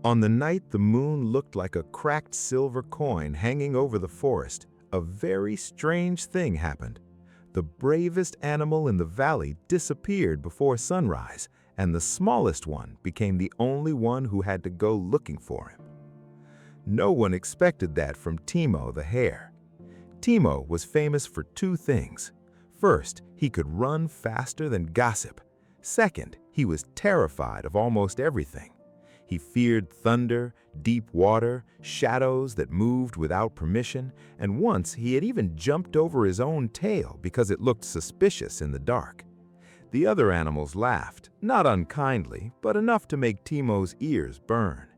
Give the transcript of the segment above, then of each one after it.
On the night the moon looked like a cracked silver coin hanging over the forest, a very strange thing happened. The bravest animal in the valley disappeared before sunrise, and the smallest one became the only one who had to go looking for him. No one expected that from Timo the hare. Timo was famous for two things. First, he could run faster than gossip. Second, he was terrified of almost everything. He feared thunder, deep water, shadows that moved without permission, and once he had even jumped over his own tail because it looked suspicious in the dark. The other animals laughed, not unkindly, but enough to make Timo's ears burn.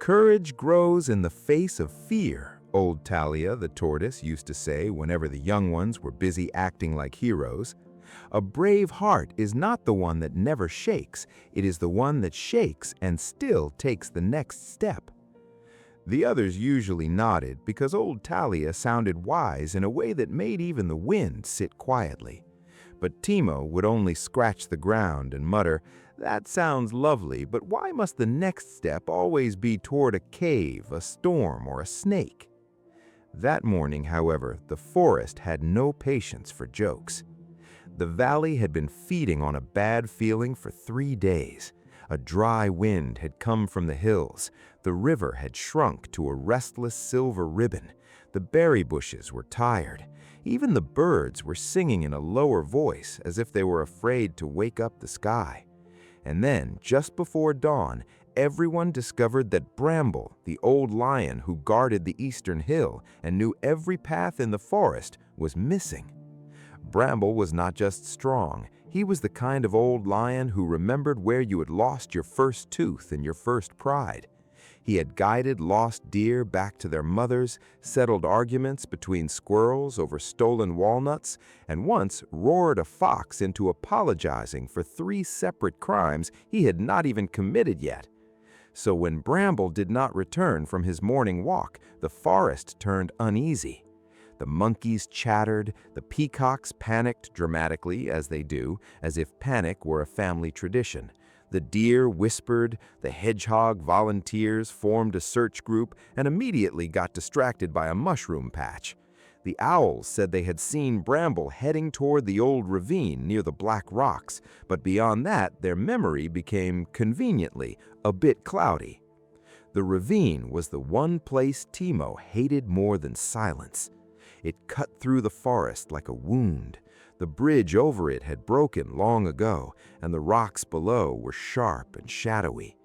Courage grows in the face of fear, old Talia the tortoise used to say whenever the young ones were busy acting like heroes. A brave heart is not the one that never shakes, it is the one that shakes and still takes the next step. The others usually nodded because old Talia sounded wise in a way that made even the wind sit quietly. But Timo would only scratch the ground and mutter, "That sounds lovely, but why must the next step always be toward a cave, a storm, or a snake?" That morning, however, the forest had no patience for jokes. The valley had been feeding on a bad feeling for 3 days. A dry wind had come from the hills. The river had shrunk to a restless silver ribbon. The berry bushes were tired. Even the birds were singing in a lower voice as if they were afraid to wake up the sky. And then, just before dawn, everyone discovered that Bramble, the old lion who guarded the eastern hill and knew every path in the forest, was missing. Bramble was not just strong, he was the kind of old lion who remembered where you had lost your first tooth and your first pride. He had guided lost deer back to their mothers, settled arguments between squirrels over stolen walnuts, and once roared a fox into apologizing for 3 separate crimes he had not even committed yet. So when Bramble did not return from his morning walk, the forest turned uneasy. The monkeys chattered, the peacocks panicked dramatically, as they do, as if panic were a family tradition. The deer whispered, the hedgehog volunteers formed a search group and immediately got distracted by a mushroom patch. The owls said they had seen Bramble heading toward the old ravine near the black rocks, but beyond that their memory became, conveniently, a bit cloudy. The ravine was the one place Timo hated more than silence. It cut through the forest like a wound. The bridge over it had broken long ago, and the rocks below were sharp and shadowy.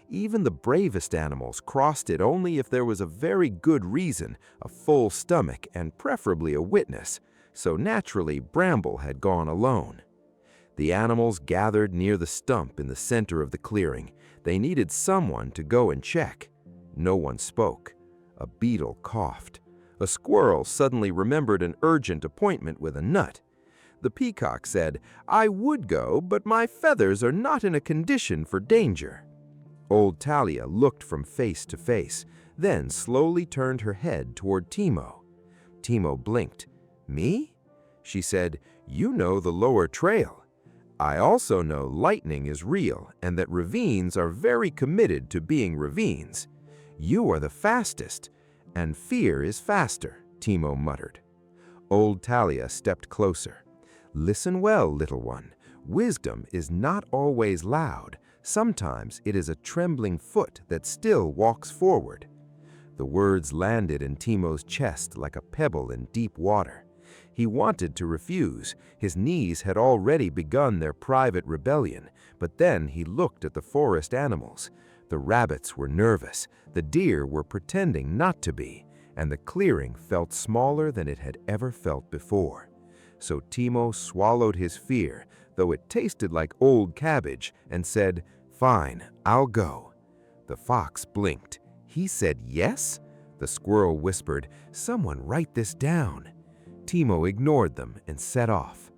Even the bravest animals crossed it only if there was a very good reason, a full stomach, and preferably a witness, so naturally Bramble had gone alone. The animals gathered near the stump in the center of the clearing. They needed someone to go and check. No one spoke. A beetle coughed. A squirrel suddenly remembered an urgent appointment with a nut. The peacock said, "I would go, but my feathers are not in a condition for danger." Old Talia looked from face to face, then slowly turned her head toward Timo. Timo blinked. "Me?" She said, "You know the lower trail. I also know lightning is real and that ravines are very committed to being ravines. You are the fastest. And fear is faster," Timo muttered. Old Talia stepped closer. "Listen well, little one. Wisdom is not always loud. Sometimes it is a trembling foot that still walks forward." The words landed in Timo's chest like a pebble in deep water. He wanted to refuse. His knees had already begun their private rebellion, but then he looked at the forest animals. The rabbits were nervous, the deer were pretending not to be, and the clearing felt smaller than it had ever felt before. So Timo swallowed his fear, though it tasted like old cabbage, and said, "Fine, I'll go." The fox blinked. "He said yes?" The squirrel whispered, "Someone write this down." Timo ignored them and set off.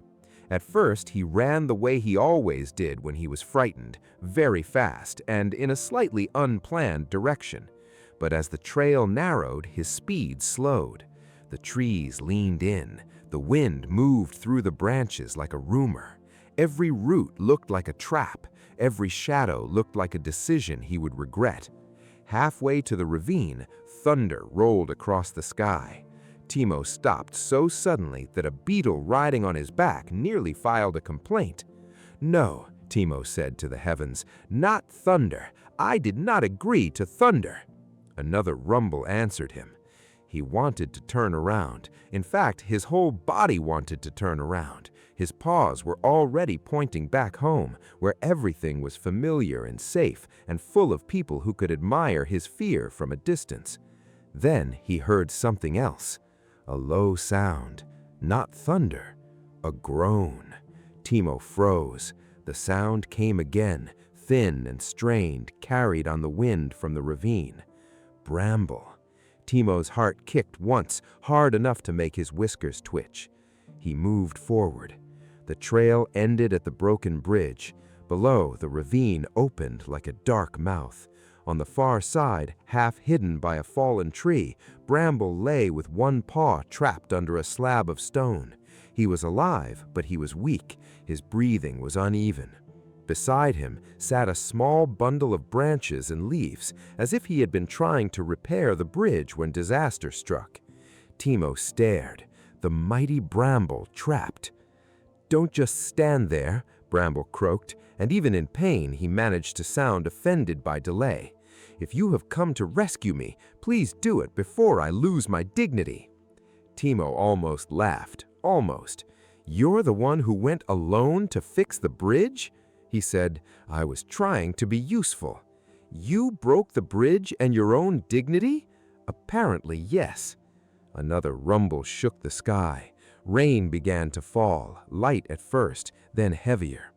At first, he ran the way he always did when he was frightened, very fast and in a slightly unplanned direction. But as the trail narrowed, his speed slowed. The trees leaned in. The wind moved through the branches like a rumor. Every root looked like a trap. Every shadow looked like a decision he would regret. Halfway to the ravine, thunder rolled across the sky. Timo stopped so suddenly that a beetle riding on his back nearly filed a complaint. "No," Timo said to the heavens, "not thunder. I did not agree to thunder." Another rumble answered him. He wanted to turn around. In fact, his whole body wanted to turn around. His paws were already pointing back home, where everything was familiar and safe and full of people who could admire his fear from a distance. Then he heard something else. A low sound. Not thunder. A groan. Timo froze. The sound came again, thin and strained, carried on the wind from the ravine. Bramble. Timo's heart kicked once, hard enough to make his whiskers twitch. He moved forward. The trail ended at the broken bridge. Below, the ravine opened like a dark mouth. On the far side, half hidden by a fallen tree, Bramble lay with one paw trapped under a slab of stone. He was alive, but he was weak. His breathing was uneven. Beside him sat a small bundle of branches and leaves, as if he had been trying to repair the bridge when disaster struck. Timo stared. The mighty Bramble trapped. "Don't just stand there," Bramble croaked, and even in pain he managed to sound offended by delay. "If you have come to rescue me, please do it before I lose my dignity." Timo almost laughed. Almost. "You're the one who went alone to fix the bridge?" He said, "I was trying to be useful." "You broke the bridge and your own dignity?" "Apparently, yes." Another rumble shook the sky. Rain began to fall, light at first, then heavier.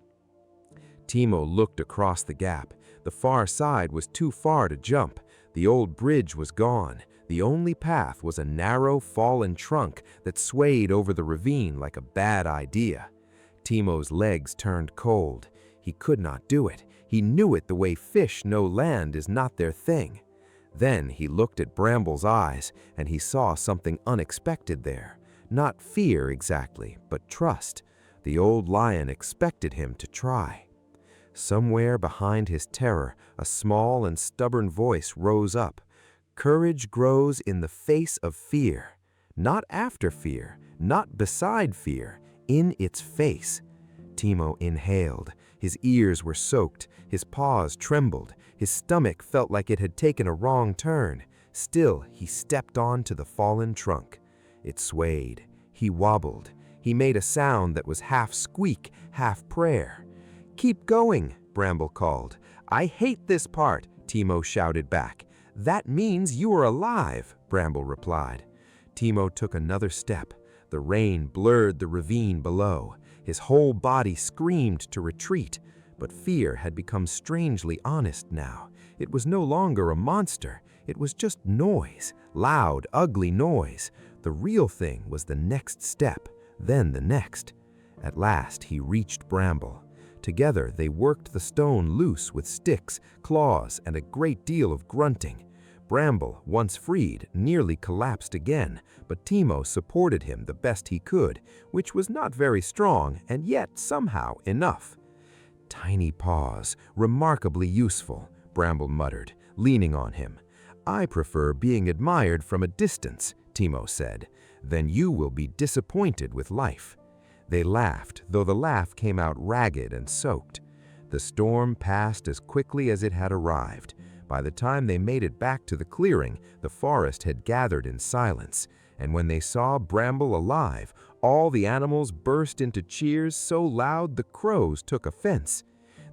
Timo looked across the gap. The far side was too far to jump. The old bridge was gone. The only path was a narrow, fallen trunk that swayed over the ravine like a bad idea. Timo's legs turned cold. He could not do it. He knew it the way fish know land is not their thing. Then he looked at Bramble's eyes, and he saw something unexpected there. Not fear exactly, but trust. The old lion expected him to try. Somewhere behind his terror, a small and stubborn voice rose up. Courage grows in the face of fear. Not after fear, not beside fear, in its face. Timo inhaled. His ears were soaked. His paws trembled. His stomach felt like it had taken a wrong turn. Still, he stepped onto the fallen trunk. It swayed. He wobbled. He made a sound that was half squeak, half prayer. "Keep going," Bramble called. "I hate this part," Timo shouted back. "That means you are alive," Bramble replied. Timo took another step. The rain blurred the ravine below. His whole body screamed to retreat, but fear had become strangely honest now. It was no longer a monster. It was just noise, loud, ugly noise. The real thing was the next step, then the next. At last he reached Bramble. Together they worked the stone loose with sticks, claws, and a great deal of grunting. Bramble, once freed, nearly collapsed again, but Timo supported him the best he could, which was not very strong and yet somehow enough. "Tiny paws, remarkably useful," Bramble muttered, leaning on him. "I prefer being admired from a distance," Timo said. "Then you will be disappointed with life." They laughed, though the laugh came out ragged and soaked. The storm passed as quickly as it had arrived. By the time they made it back to the clearing, the forest had gathered in silence, and when they saw Bramble alive, all the animals burst into cheers so loud the crows took offense.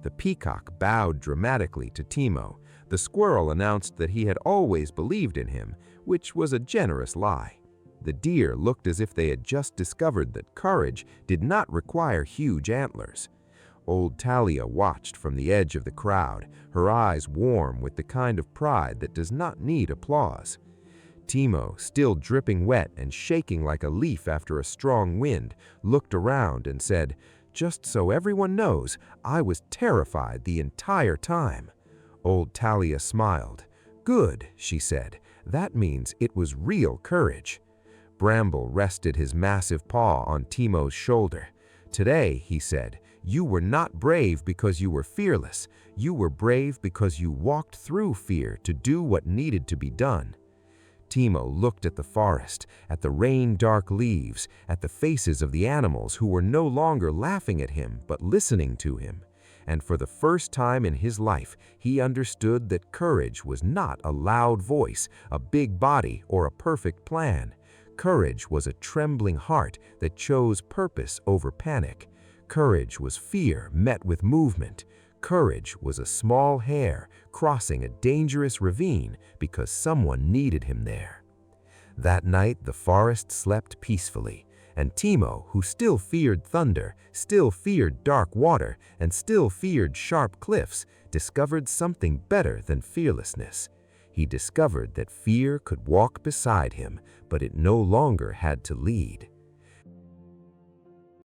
The peacock bowed dramatically to Timo. The squirrel announced that he had always believed in him, which was a generous lie. The deer looked as if they had just discovered that courage did not require huge antlers. Old Talia watched from the edge of the crowd, her eyes warm with the kind of pride that does not need applause. Timo, still dripping wet and shaking like a leaf after a strong wind, looked around and said, "Just so everyone knows, I was terrified the entire time." Old Talia smiled. "Good," she said. "That means it was real courage." Bramble rested his massive paw on Timo's shoulder. "Today," he said, You were not brave because you were fearless. You were brave because you walked through fear to do what needed to be done. Timo looked at the forest, at the rain-dark leaves, at the faces of the animals who were no longer laughing at him but listening to him. And for the first time in his life, he understood that courage was not a loud voice, a big body, or a perfect plan. Courage was a trembling heart that chose purpose over panic. Courage was fear met with movement. Courage was a small hare crossing a dangerous ravine because someone needed him there. That night, the forest slept peacefully, and Timo, who still feared thunder, still feared dark water, and still feared sharp cliffs, discovered something better than fearlessness. He discovered that fear could walk beside him, but it no longer had to lead.